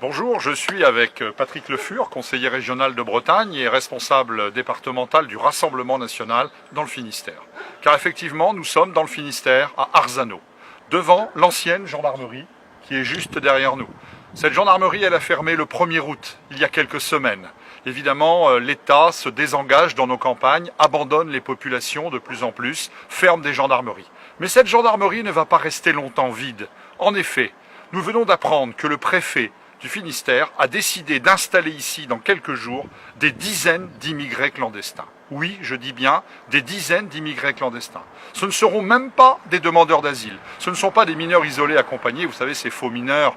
Bonjour, je suis avec Patrick Le Fur, conseiller régional de Bretagne et responsable départemental du Rassemblement national dans le Finistère. Car effectivement, nous sommes dans le Finistère, à Arzano, devant l'ancienne gendarmerie qui est juste derrière nous. Cette gendarmerie, elle a fermé le 1er août, il y a quelques semaines. Évidemment, l'État se désengage dans nos campagnes, abandonne les populations de plus en plus, ferme des gendarmeries. Mais cette gendarmerie ne va pas rester longtemps vide. En effet, nous venons d'apprendre que le préfet du Finistère a décidé d'installer ici, dans quelques jours, des dizaines d'immigrés clandestins. Oui, je dis bien des dizaines d'immigrés clandestins. Ce ne seront même pas des demandeurs d'asile. Ce ne sont pas des mineurs isolés accompagnés, vous savez, ces faux mineurs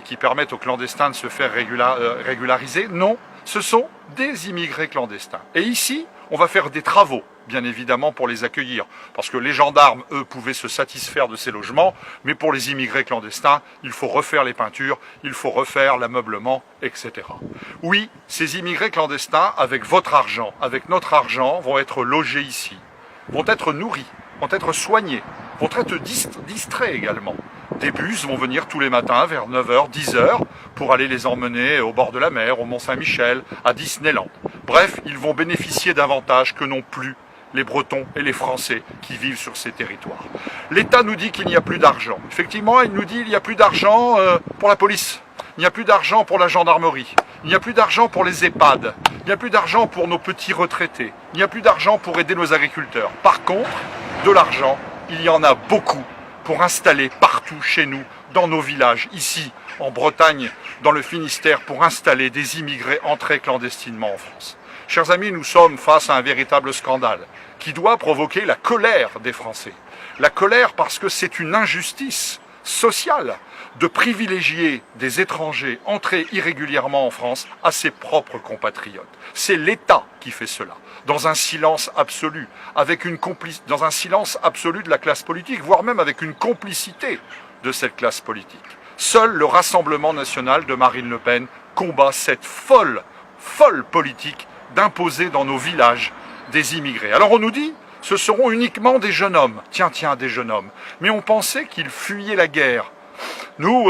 qui permettent aux clandestins de se faire régulariser. Non, ce sont des immigrés clandestins. Et ici, on va faire des travaux, bien évidemment, pour les accueillir. Parce que les gendarmes, eux, pouvaient se satisfaire de ces logements, mais pour les immigrés clandestins, il faut refaire les peintures, il faut refaire l'ameublement, etc. Oui, ces immigrés clandestins, avec votre argent, avec notre argent, vont être logés ici, vont être nourris, vont être soignés, vont être distraits également. Des bus vont venir tous les matins vers 9h, 10h pour aller les emmener au bord de la mer, au Mont-Saint-Michel, à Disneyland. Bref, ils vont bénéficier d'avantages que n'ont plus les Bretons et les Français qui vivent sur ces territoires. L'État nous dit qu'il n'y a plus d'argent. Effectivement, il nous dit qu'il n'y a plus d'argent pour la police, il n'y a plus d'argent pour la gendarmerie, il n'y a plus d'argent pour les EHPAD, il n'y a plus d'argent pour nos petits retraités, il n'y a plus d'argent pour aider nos agriculteurs. Par contre, de l'argent, il y en a beaucoup pour installer partout chez nous, dans nos villages, ici, en Bretagne, dans le Finistère, pour installer des immigrés entrés clandestinement en France. Chers amis, nous sommes face à un véritable scandale qui doit provoquer la colère des Français. La colère parce que c'est une injustice sociale de privilégier des étrangers entrés irrégulièrement en France à ses propres compatriotes. C'est l'État qui fait cela, dans un silence absolu, dans un silence absolu de la classe politique, voire même avec une complicité de cette classe politique. Seul le Rassemblement national de Marine Le Pen combat cette folle politique d'imposer dans nos villages des immigrés. Alors on nous dit, ce seront uniquement des jeunes hommes. Tiens, des jeunes hommes. Mais on pensait qu'ils fuyaient la guerre. Nous,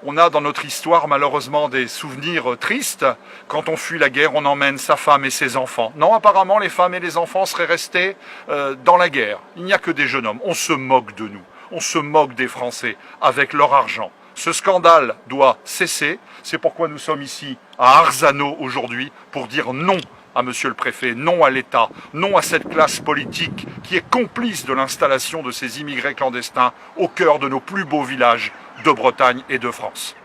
on a dans notre histoire malheureusement des souvenirs tristes. Quand on fuit la guerre, on emmène sa femme et ses enfants. Non, apparemment, les femmes et les enfants seraient restés dans la guerre. Il n'y a que des jeunes hommes. On se moque de nous. On se moque des Français avec leur argent. Ce scandale doit cesser. C'est pourquoi nous sommes ici à Arzano aujourd'hui pour dire non à Monsieur le Préfet, non à l'État, non à cette classe politique qui est complice de l'installation de ces immigrés clandestins au cœur de nos plus beaux villages de Bretagne et de France.